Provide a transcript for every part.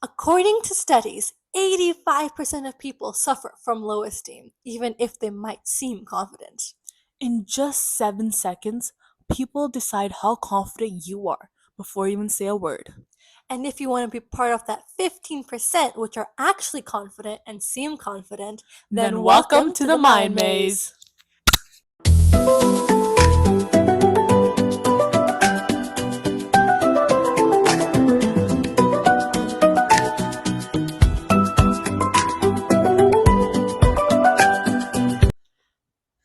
According to studies, 85% of people suffer from low esteem, even if they might seem confident. In just 7 seconds, people decide how confident you are before you even say a word. And if you want to be part of that 15% which are actually confident and seem confident, Then welcome to the Mind Maze.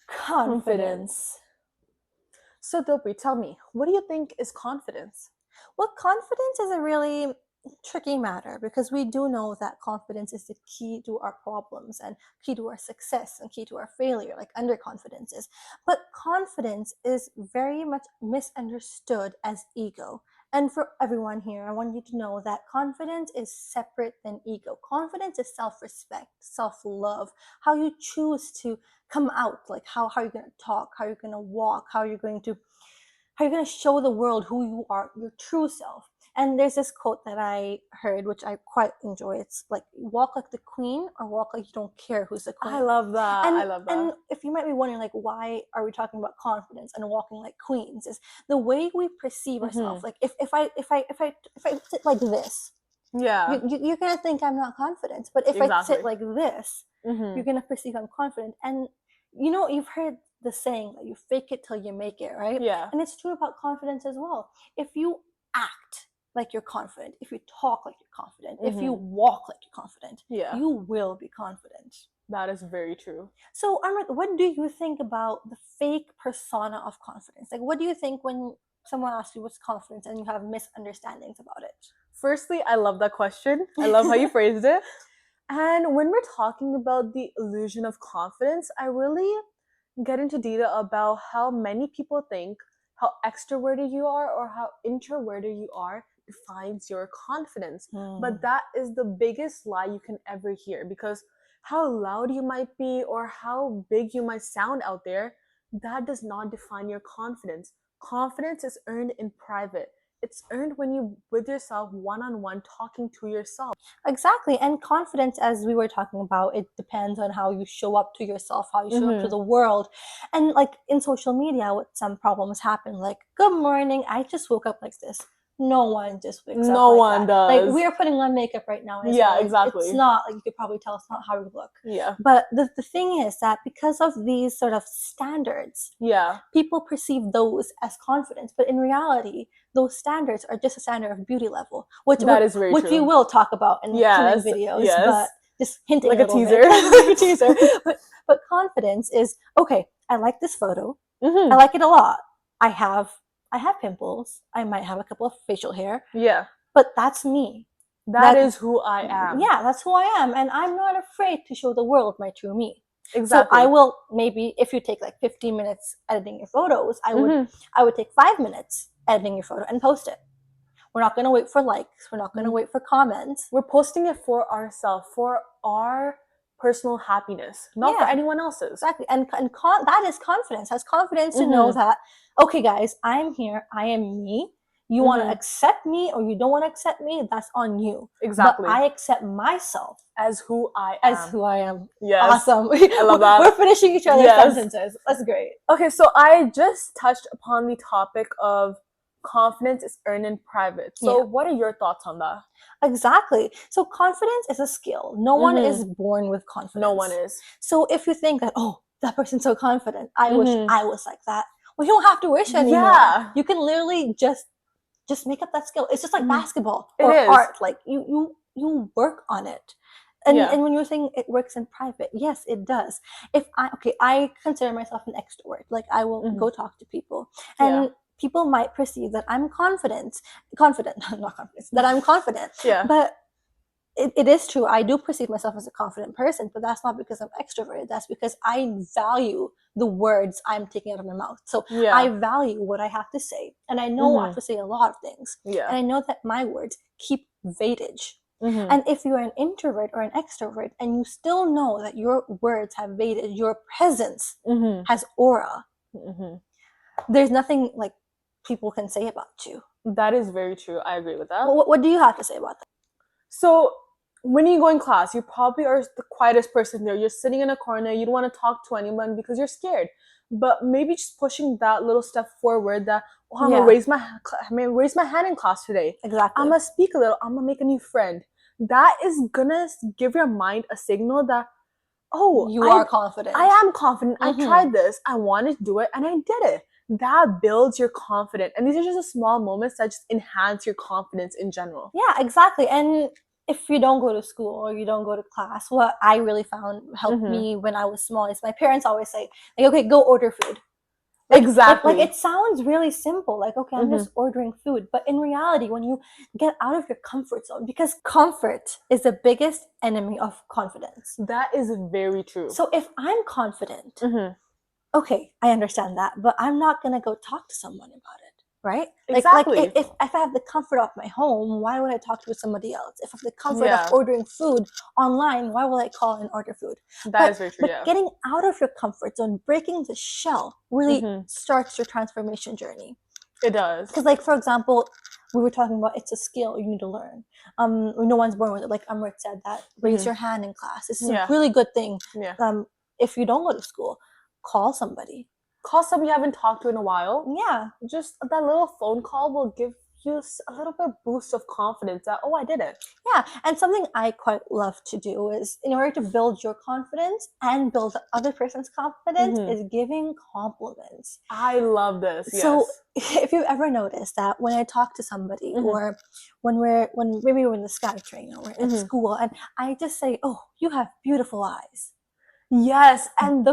Confidence. So, Dobri, tell me, what do you think is confidence? Well, confidence is a really tricky matter because we do know that confidence is the key to our problems and key to our success and key to our failure, like underconfidence is. But confidence is very much misunderstood as ego. And for everyone here, I want you to know that confidence is separate than ego. Confidence is self-respect, self-love, how you choose to come out, like how you're going to talk, how you're going to walk, how you're going to show the world who you are, your true self. And there's this quote that I heard, which I quite enjoy. It's like, walk like the queen or walk like you don't care who's the queen. I love that. And if you might be wondering, like, why are we talking about confidence and walking like queens? Is the way we perceive ourselves. Like, if I sit like this, Yeah. you're gonna think I'm not confident. But if I sit like this, you're gonna perceive I'm confident. And you know, you've heard the saying that you fake it till you make it, right? Yeah. And it's true about confidence as well. If you act like you're confident, if you talk like you're confident, if you walk like you're confident, Yeah. you will be confident. That is very true. So, Amrit, what do you think about the fake persona of confidence? Like, what do you think when someone asks you what's confidence and you have misunderstandings about it? Firstly, I love that question. I love how you phrased it. And when we're talking about the illusion of confidence, I really get into detail about how many people think how extroverted you are or how introverted you are defines your confidence. But that is the biggest lie you can ever hear, because how loud you might be or how big you might sound out there, that does not define your confidence. Confidence is earned in private. It's earned when you with yourself one-on-one talking to yourself. Exactly. And confidence, as we were talking about, it depends on how you show up to yourself, how you show up to the world. And like in social media, what some problems happen, like, good morning, I just woke up like this. No one just wakes up No like one that. does. Like, we are putting on makeup right now. As Yeah, well. exactly. It's not, like, you could probably tell it's not how we look. Yeah. But the thing is that because of these sort of standards, Yeah. people perceive those as confidence. But in reality, those standards are just a standard of beauty level, which is very which true. we will talk about in coming videos. Yes. But just hinting Like a a little teaser. bit. Like a teaser. But confidence is, okay, I like this photo. I like it a lot. I have pimples. I might have a couple of facial hair. Yeah. But that's me. That is who I am. Yeah, that's who I am. And I'm not afraid to show the world my true me. Exactly. So I will, maybe if you take like 15 minutes editing your photos, I would take 5 minutes editing your photo and post it. We're not going to wait for likes. We're not going to wait for comments. We're posting it for ourselves, for our personal happiness, not for anyone else's. Exactly. And that is confidence. Has confidence to know that, okay, guys, I'm here. I am me. You want to accept me or you don't want to accept me, that's on you. Exactly. But I accept myself as who I am. As who I am. Yes. Awesome. I love that. We're finishing each other's sentences. That's great. Okay, so I just touched upon the topic of confidence is earned in private. So what are your thoughts on that? Exactly. So confidence is a skill. No one is born with confidence. No one is. So if you think that, oh, that person's so confident, I wish I was like that. Well, you don't have to wish anymore. Yeah. You can literally just make up that skill. It's just like basketball it or is. art. Like you work on it. And when you're saying it works in private, yes, it does. If I consider myself an extrovert. Like, I will go talk to people. And people might perceive that I'm confident, not confident, that I'm confident. Yeah. But it is true. I do perceive myself as a confident person, but that's not because I'm extroverted. That's because I value the words I'm taking out of my mouth. So I value what I have to say. And I know I have to say a lot of things. Yeah. And I know that my words keep weightage. And if you're an introvert or an extrovert and you still know that your words have weightage, your presence has aura, there's nothing like people can say about you. That is very true. I agree with that. What do you have to say about that? So when you go in class, you probably are the quietest person there. You're sitting in a corner. You don't want to talk to anyone because you're scared. But maybe just pushing that little step forward that, oh, I'm gonna Yeah. raise my hand in class today. Exactly. I'm gonna speak a little. I'm gonna make a new friend. That is gonna give your mind a signal that, oh, You are confident. I am confident. I Mhm. tried this. I wanted to do it and I did it. That builds your confidence. And these are just the small moments that just enhance your confidence in general. Yeah, exactly. And if you don't go to school or you don't go to class, what I really found helped Mhm. me when I was small is my parents always say, like, okay, go order food. Exactly. Like it sounds really simple, like, okay, I'm Mhm. just ordering food. But in reality, when you get out of your comfort zone, because comfort is the biggest enemy of confidence. That is very true. So if I'm confident, Mhm. okay, I understand that, but I'm not gonna go talk to someone about it, right? Exactly. If I have the comfort of my home, why would I talk to somebody else? If I have the comfort Yeah. of ordering food online, why will I call and order food? That is very true, But yeah. getting out of your comfort zone, breaking the shell, really Mhm. starts your transformation journey. It does. Because, like, for example, we were talking about it's a skill you need to learn. No one's born with it. Like Amrit said, that raise Mhm. your hand in class. This is Yeah. a really good thing. Yeah. If you don't go to school, call somebody. Call someone you haven't talked to in a while. Yeah, Just that little phone call will give you a little bit of boost of confidence that, oh, I did it. yeah. And something I quite love to do is, in order to build your confidence and build the other person's confidence, Mhm. is giving compliments. I love this. So Yes. if you've ever noticed that when I talk to somebody, Mhm. or when maybe we're in the SkyTrain or we're at Mhm. school, and I just say, "Oh, you have beautiful eyes," Yes, and The-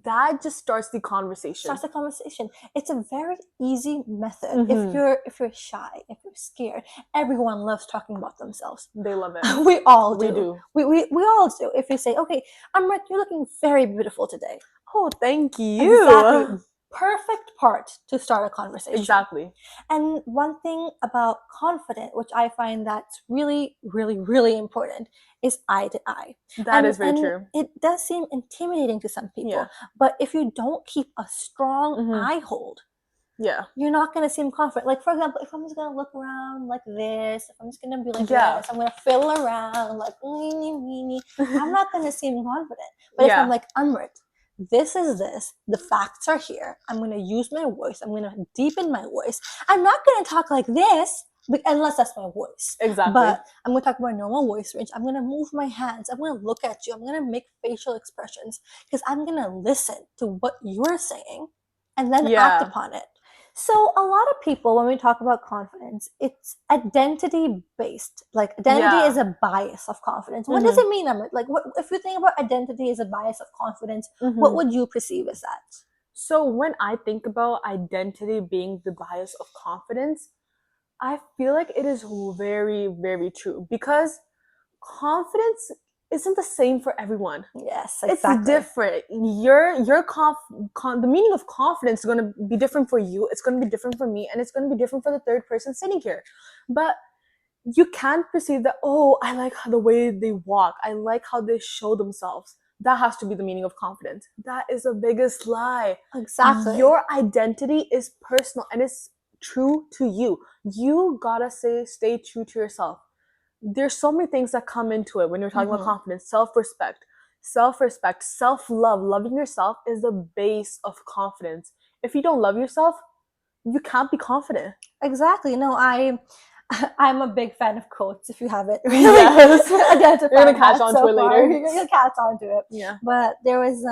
that just starts the conversation. starts the conversation. It's a very easy method. Mhm. If you're shy, if you're scared, everyone loves talking about themselves. They love it. We all do. We do. We all do. If you say, "Okay, Amrit, you're looking very beautiful today," Oh, thank you. exactly. Perfect part to start a conversation. Exactly. And one thing about confident, which I find that's really, really, really important, is eye to eye. That is very and true. It does seem intimidating to some people, Yeah. but if you don't keep a strong Mhm. eye hold, Yeah. you're not going to seem confident. Like, for example, if I'm just going to look around like this, if I'm just going to be like Yeah. this, I'm going to fiddle around like weenie, weenie, I'm not going to seem confident. But if Yeah. I'm like, Amrit, this is this, the facts are here, I'm going to use my voice, I'm going to deepen my voice. I'm not going to talk like this unless that's my voice. Exactly. But I'm going to talk about normal voice range. I'm going to move my hands. I'm going to look at you. I'm going to make facial expressions because I'm going to listen to what you're saying and then act upon it. So a lot of people, when we talk about confidence, it's identity based. Like, identity Yeah. is a bias of confidence. What does it mean, Amrit? Like, what if you think about identity as a bias of confidence? What would you perceive as that? So when I think about identity being the bias of confidence, I feel like it is very, very true because confidence isn't the same for everyone. Yes, exactly. It's different. The meaning of confidence is going to be different for you. It's going to be different for me, and it's going to be different for the third person sitting here. But you can't perceive that, oh, I like the way they walk. I like how they show themselves. That has to be the meaning of confidence. That is the biggest lie. Exactly. Your identity is personal and it's true to you. You gotta stay true to yourself. There's so many things that come into it when you're talking about confidence. Self-respect, self-love. Loving yourself is the base of confidence. If you don't love yourself, you can't be confident. Exactly. No, I'm a big fan of quotes. If you haven't really Yes. identified, You're gonna catch on to it far, later. You'll catch on to it. Yeah. But there was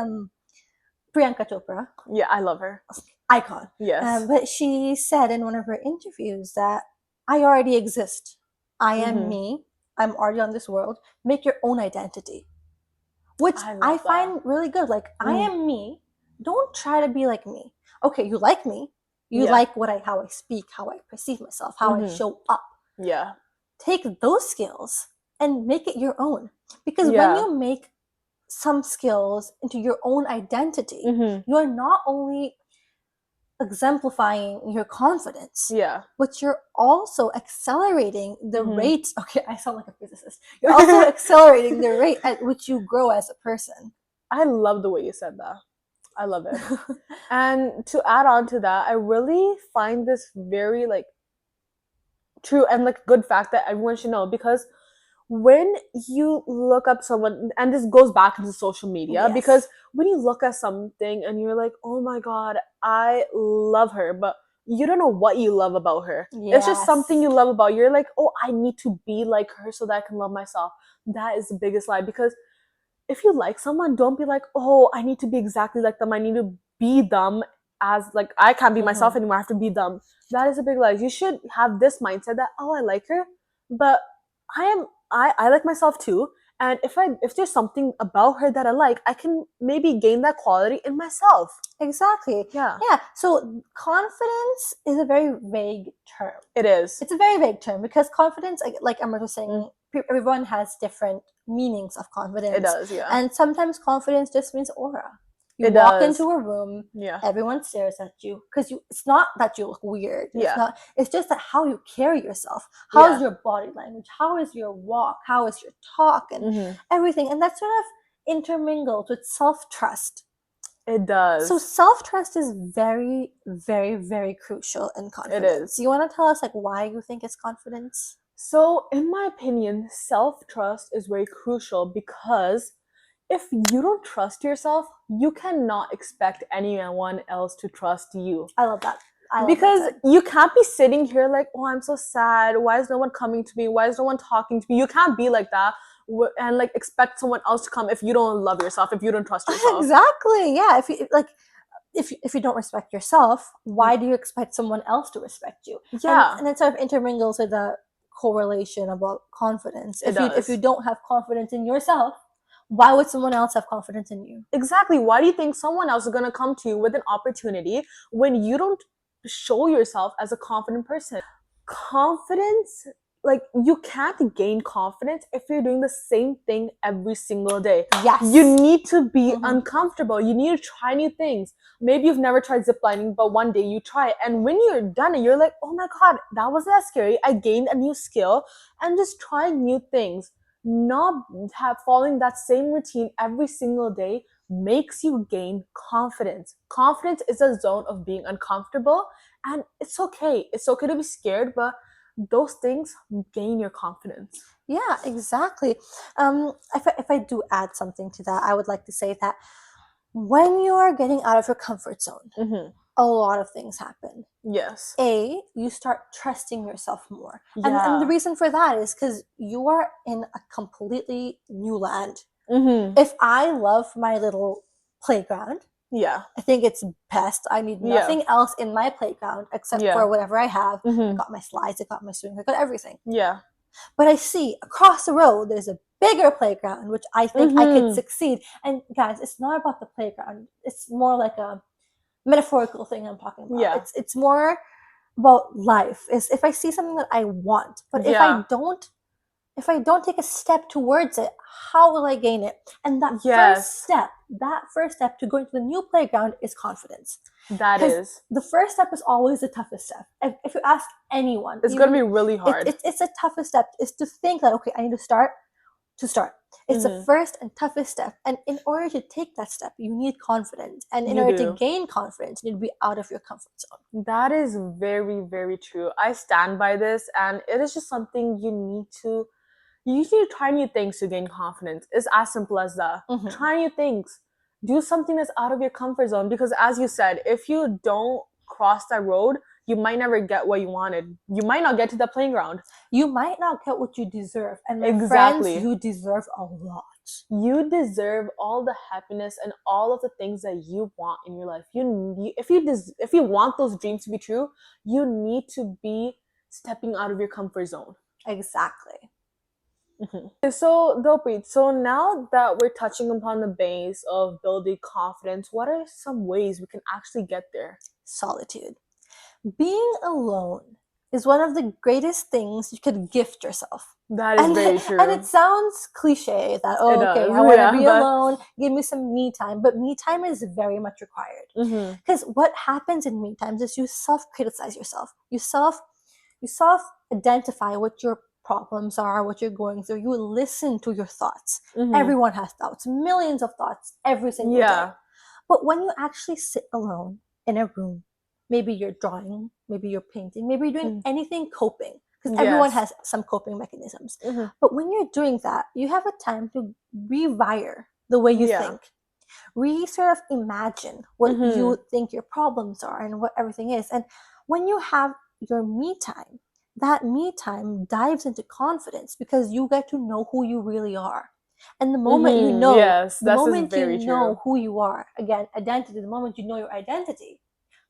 Priyanka Chopra. Yeah, I love her. Icon. Yes. But she said in one of her interviews that I already exist. I am me. I'm already on this world. Make your own identity. Which I find really good. Like, I am me. Don't try to be like me. Okay, you like me. You like how I speak, how I perceive myself, how I show up. Yeah. Take those skills and make it your own. Because when you make some skills into your own identity, you are not only exemplifying your confidence, but you're also accelerating the rate. Okay, I sound like a physicist. You're also accelerating the rate at which you grow as a person. I love the way you said that. I love it. And to add on to that, I really find this very true and like good fact that everyone should know, because when you look up someone, and this goes back into social media, Yes. because when you look at something and you're like, oh my god, I love her, but you don't know what you love about her. It's just something you love about. You're like, oh, I need to be like her so that I can love myself. That is the biggest lie, because if you like someone, don't be like, oh, I need to be exactly like them. I need to be them, as like I can't be myself anymore. I have to be them. That is a big lie. You should have this mindset that, oh, I like her, but I like myself too. And if there's something about her that I like, I can maybe gain that quality in myself. Exactly. Yeah. Yeah. So confidence is a very vague term. It is. It's a very vague term because confidence, like Amrit was saying, everyone has different meanings of confidence. It does, yeah. And sometimes confidence just means aura. You It walk does. into a room, Yeah. everyone stares at you because it's not that you look weird. Yeah. It's just that how you carry yourself. How is Yeah. your body language? How is your walk? How is your talk and Mhm. everything? And that's sort of intermingled with self-trust. It does. So self-trust is very, very, very crucial in confidence. is. You want to tell us like why you think it's confidence? So, in my opinion, self-trust is very crucial, because if you don't trust yourself, you cannot expect anyone else to trust you. I love that. Because you can't be sitting here like, oh, I'm so sad. Why is no one coming to me? Why is no one talking to me? You can't be like that and like expect someone else to come if you don't love yourself, if you don't trust yourself. Exactly. Yeah. If you don't respect yourself, why do you expect someone else to respect you? Yeah. And it sort of intermingles with the correlation about confidence. If you don't have confidence in yourself, why would someone else have confidence in you? Exactly. Why do you think someone else is going to come to you with an opportunity when you don't show yourself as a confident person? Confidence, like, you can't gain confidence if you're doing the same thing every single day. Yes. You need to be uncomfortable. You need to try new things. Maybe you've never tried ziplining, but one day you try it. And when you're done, you're like, oh my god, that wasn't that scary. I gained a new skill. And just trying new things, not following that same routine every single day, makes you gain confidence. Confidence is a zone of being uncomfortable, and it's okay. It's okay to be scared, but those things gain your confidence. Yeah, exactly. If I do add something to that, I would like to say that when you are getting out of your comfort zone, a lot of things happen. Yes. You start trusting yourself more. Yeah. And the reason for that is because you are in a completely new land. Mm-hmm. If I love my little playground, Yeah. I think it's best. I need nothing else in my playground except for whatever I have. I got my slides, I got my swing, I got everything. Yeah. But I see across the road, there's a bigger playground, which I think I could succeed. And guys, it's not about the playground. It's more like a metaphorical thing I'm talking about. Yeah. It's more about life. Is if I see something that I want, but if I don't take a step towards it, how will I gain it? And that first step to going to the new playground is confidence. That is. The first step is always the toughest step. If you ask anyone, it's going to be really hard. It's the toughest step, is to think that, okay, I need to start. It's the first and toughest step. And in order to take that step, you need confidence. And in order to gain confidence, you need to be out of your comfort zone. That is very, very true. I stand by this, and it is just something you need to try new things to gain confidence. It's as simple as that. Try new things. Do something that's out of your comfort zone, because as you said, if you don't cross that road, you might never get what you wanted. You might not get to the playground. You might not get what you deserve. And my friends, you deserve a lot. You deserve all the happiness and all of the things that you want in your life. If you want those dreams to be true, you need to be stepping out of your comfort zone. Exactly. So, Dilpreet, so now that we're touching upon the base of building confidence, what are some ways we can actually get there? Solitude. Being alone is one of the greatest things you could gift yourself. That is very true. And it sounds cliche that, I want to be alone, give me some me time. But me time is very much required. Because what happens in me times is you self-criticize yourself. You self-identify what your problems are, what you're going through. You listen to your thoughts. Everyone has thoughts, millions of thoughts every single day. But when you actually sit alone in a room, maybe you're drawing, maybe you're painting, maybe you're doing anything coping, because everyone Yes. has some coping mechanisms. Mhm. But when you're doing that, you have a time to rewire the way you Yeah. think, sort of imagine what you Mhm. think your problems are and what everything is. And when you have your me time, that me time dives into confidence because you get to know who you really are. And Mhm. Yes, the that is moment you very know true. who you are, again, identity, the moment you know your identity,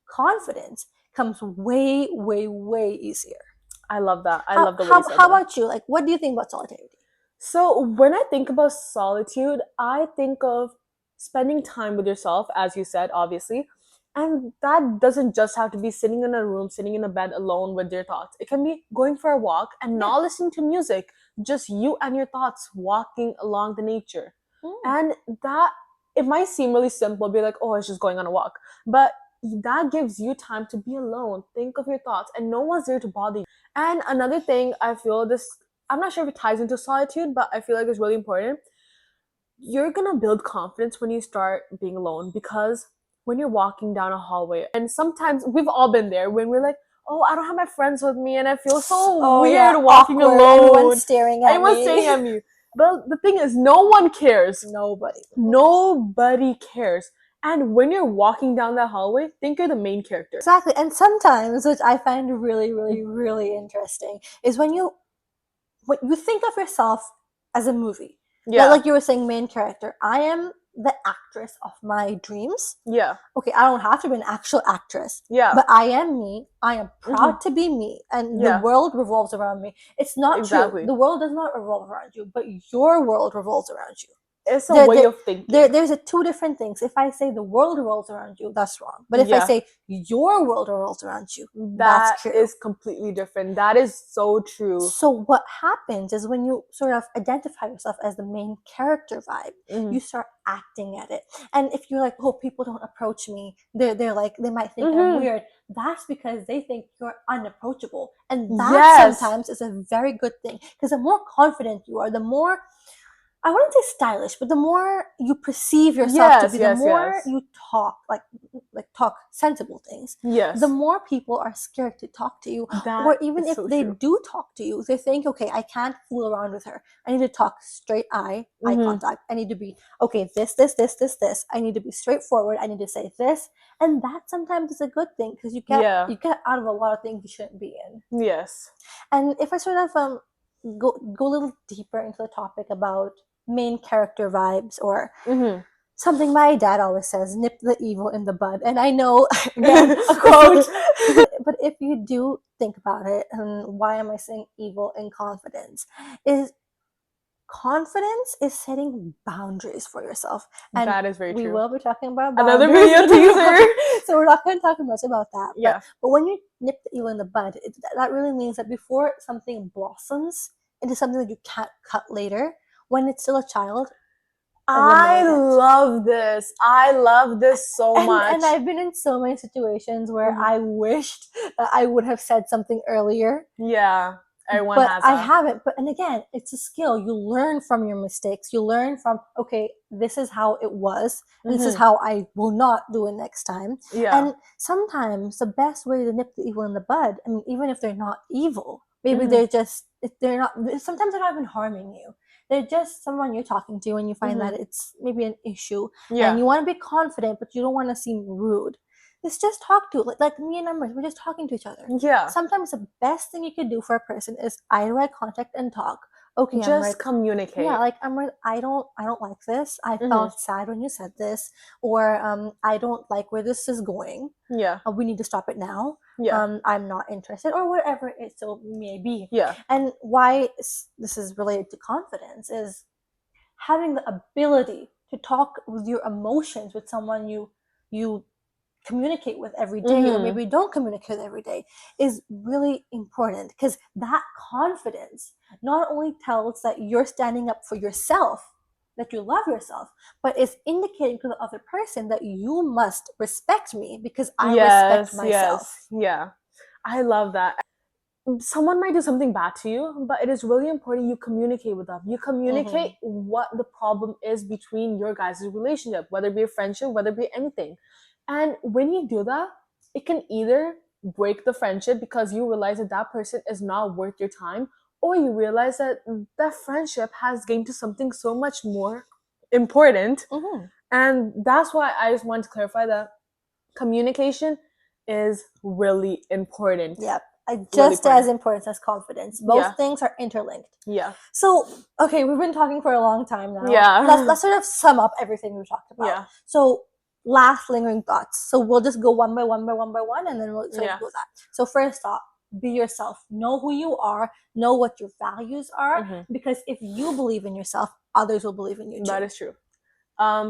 confidence comes way, way, way easier. I love that. I How love the way you how said how that. about you? Like, what do you think about solitude? So when I think about solitude, I think of spending time with yourself, as you said, obviously. And that doesn't just have to be sitting in a room, sitting in a bed alone with your thoughts. It can be going for a walk and Yeah. not listening to music, just you and your thoughts walking along the nature. Mm. And that, it might seem really simple, be like, oh, it's just going on a walk. But that gives you time to be alone, think of your thoughts, and no one's there to bother you. And another thing I feel this, I'm not sure if it ties into solitude, but I feel like it's really important. You're gonna build confidence when you start being alone because when you're walking down a hallway, and sometimes we've all been there when we're like, oh, I don't have my friends with me and I feel so Oh yeah, weird walking awkward. Everyone's alone. staring at Everyone's staring me. at me. But the thing is, no one cares. Nobody. Nobody cares. And when you're walking down that hallway, think you're the main character. Exactly. And sometimes, which I find really, really, really interesting, is when you think of yourself as a movie. Yeah. Like you were saying, main character. I am the actress of my dreams. Yeah. Okay, I don't have to be an actual actress, Yeah. but I am me. I am proud Mhm. to be me, and the Yeah. world revolves around me. It's not true. Exactly. The world does not revolve around you, but your world revolves around you. It's a There, way there, of thinking. there's two different things. If I say the world revolves around you, that's wrong. But if I Yeah. say your world revolves around you, That that's true. is completely different. That is so true. So what happens is when you sort of identify yourself as the main character vibe, Mhm. you start acting at it. And if you're like, oh, people don't approach me, they're like, they might think I'm Mhm. weird. That's because they think you're unapproachable. And that Yes. sometimes is a very good thing. Because the more confident you are, the more, I wouldn't say stylish, but the more you perceive yourself to Yes, be, yes, the more yes. you talk like talk sensible things. Yes. The more people are scared to talk to you, That or even is if so they true. do talk to you, they think, okay, I can't fool around with her. I need to talk straight eye Mhm. contact. I need to be okay. This. I need to be straightforward. I need to say this, and that sometimes is a good thing because you get Yeah. out of a lot of things you shouldn't be in. Yes. And if I sort of go a little deeper into the topic about main character vibes or Mhm. something my dad always says, nip the evil in the bud. And I know, again, a quote. But if you do think about it, and why am I saying evil in confidence? Is confidence is setting boundaries for yourself. And That is very we true. will be talking about Another boundaries. video teaser. So we're not going to talk much about that. Yeah. But when you nip the evil in the bud, that really means that before something blossoms into something that you can't cut later, when it's still a child, I eliminate it. love this. I love this so much. And I've been in so many situations where Mhm. I wished that I would have said something earlier. Yeah. Everyone But has I that. haven't. But and again, it's a skill. You learn from your mistakes. You learn from, okay, this is how it was, and this is Mhm. how I will not do it next time. Yeah. And sometimes the best way to nip the evil in the bud, I mean, even if they're not evil, maybe Mhm. they're just, if they're not, sometimes they're not even harming you. They're just someone you're talking to, and you find that it's maybe an issue, and Yeah. you want to be confident, but you don't want to seem rude. It's just talk to, like me and Amber, we're just talking to each other. Yeah. Sometimes the best thing you could do for a person is eye to eye contact and talk. Okay, Just communicate. yeah, like Amrit, I don't like this. I Mhm. felt sad when you said this, or I don't like where this is going. Yeah. We need to stop it now. Yeah. I'm not interested, or whatever it so may be. Yeah. And why this is related to confidence is having the ability to talk with your emotions with someone you communicate with every day, or Mhm. maybe don't communicate with every day, is really important, because that confidence not only tells that you're standing up for yourself, that you love yourself, but it's indicating to the other person that you must respect me because I respect myself. Yes. Yeah. I love that. Someone might do something bad to you, but it is really important you communicate with them. You communicate what the problem is between your guys' relationship, whether it be a friendship, whether it be anything. And when you do that, it can either break the friendship because you realize that that person is not worth your time, or you realize that that friendship has gained to something so much more important. Mm-hmm. And that's why I just want to clarify that communication is really important. Yep. Really Just important. as important as confidence. Both Yeah. things are interlinked. Yeah. So, okay, we've been talking for a long time now. Yeah. Let's sort of sum up everything we've talked about. Yeah. So, last lingering thoughts. So we'll just go one by one, and then we'll sort Yeah. of go that. So first off, be yourself. Know who you are. Know what your values are. Mhm. Because if you believe in yourself, others will believe in you too. That is true.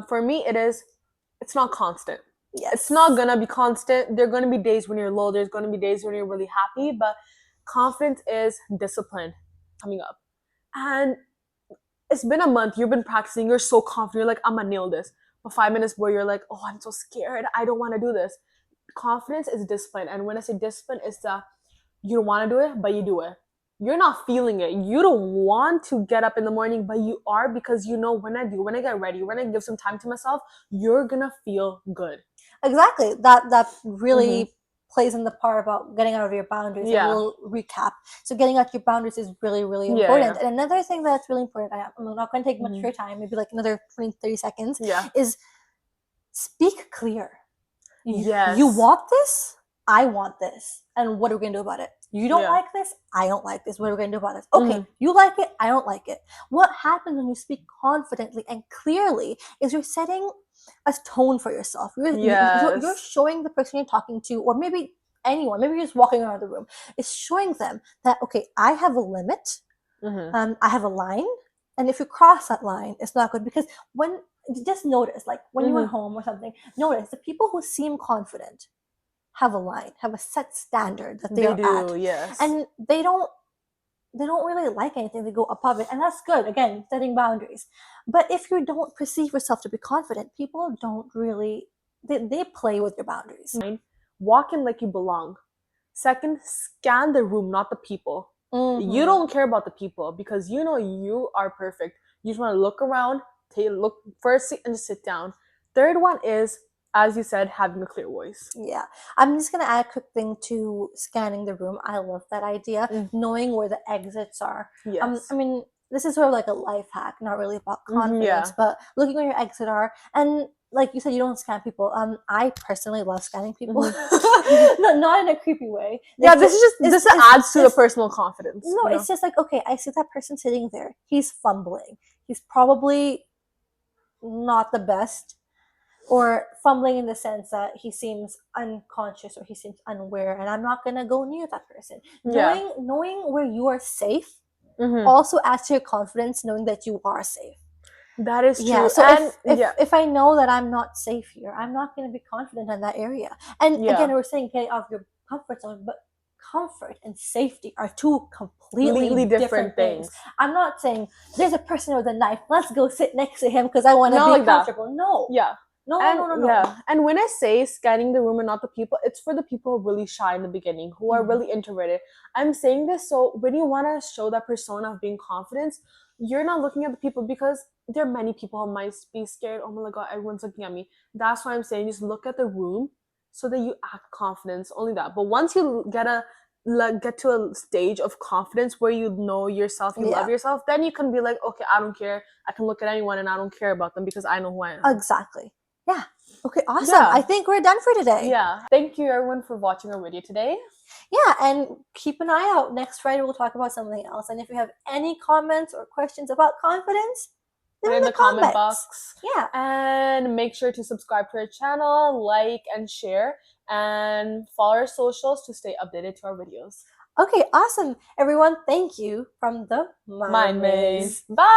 For me, it's not constant. Yes. It's not gonna be constant. There are gonna be days when you're low. There's gonna be days when you're really happy. But confidence is discipline coming up. And it's been a month. You've been practicing. You're so confident. You're like, I'm gonna nail this. But 5 minutes where you're like, oh, I'm so scared. I don't want to do this. Confidence is discipline. And when I say discipline, it's that you don't want to do it, but you do it. You're not feeling it. You don't want to get up in the morning, but you are, because you know when I get ready, when I give some time to myself, you're gonna feel good. Exactly. That really plays in the part about getting out of your boundaries. Yeah. And we'll recap. So getting out your boundaries is really, really Yeah, important. yeah. And another thing that's really important, I'm not going to take much of Mhm. your time, maybe like another 20, 30 seconds, Yeah. is speak clear. Yes. You want this? I want this. And what are we going to do about it? You don't Yeah. like this? I don't like this. What are we going to do about this? Okay, Mhm. you like it? I don't like it. What happens when you speak confidently and clearly is you're setting a tone for yourself. You're Yes. showing the person you're talking to, or maybe anyone, maybe you're just walking around the room, is showing them that, okay, I have a limit, Mhm. I have a line, and if you cross that line, it's not good. Because when, just notice, like when you're at Mhm. home or something, notice the people who seem confident have a line, have a set standard that they are do. at, Yes. and they don't really like anything to go above it, and that's good. Again, setting boundaries. But if you don't perceive yourself to be confident, people don't really, they play with your boundaries. Walk in like you belong. Second, scan the room, not the people. Mhm. You don't care about the people because you know you are perfect. You just want to look around, take a look first and just sit down. Third one is, as you said, having a clear voice. Yeah, I'm just gonna add a quick thing to scanning the room. I love that idea, knowing where the exits are. Yes. I mean, this is sort of like a life hack, not really about confidence, yeah. but looking where your exit are. And like you said, you don't scan people. I personally love scanning people, not in a creepy way. Yeah, Like, this adds to the personal confidence. No, you know? it's just like, okay, I see that person sitting there. He's fumbling. He's probably not the best, or fumbling in the sense that he seems unconscious or he seems unaware, and I'm not gonna go near that person. Yeah. Knowing where you are safe Mhm. also adds to your confidence, knowing that you are safe. That is true. Yeah. So and if I know that I'm not safe here, I'm not gonna be confident in that area. And Yeah. again, we're saying getting out of your comfort zone, but comfort and safety are two completely different things. I'm not saying there's a person with a knife, let's go sit next to him because I want to Not be like that. comfortable. No. Yeah. No. Yeah. And when I say scanning the room and not the people, it's for the people who are really shy in the beginning, who are really introverted. I'm saying this so when you want to show that persona of being confident, you're not looking at the people, because there are many people who might be scared. Oh my god, everyone's looking at me. That's why I'm saying just look at the room so that you act confidence. Only that. But once you get to a stage of confidence where you know yourself, you love yourself, then you can be like, okay, I don't care. I can look at anyone and I don't care about them because I know who I am. Exactly. Yeah. Okay, awesome. Yeah. I think we're done for today. Yeah. Thank you everyone for watching our video today. Yeah, and keep an eye out. Next Friday we'll talk about something else. And if you have any comments or questions about confidence, Put it in the comment box. Yeah. And make sure to subscribe to our channel, like and share, and follow our socials to stay updated to our videos. Okay, awesome. Everyone, thank you from the Mind Maze. Bye.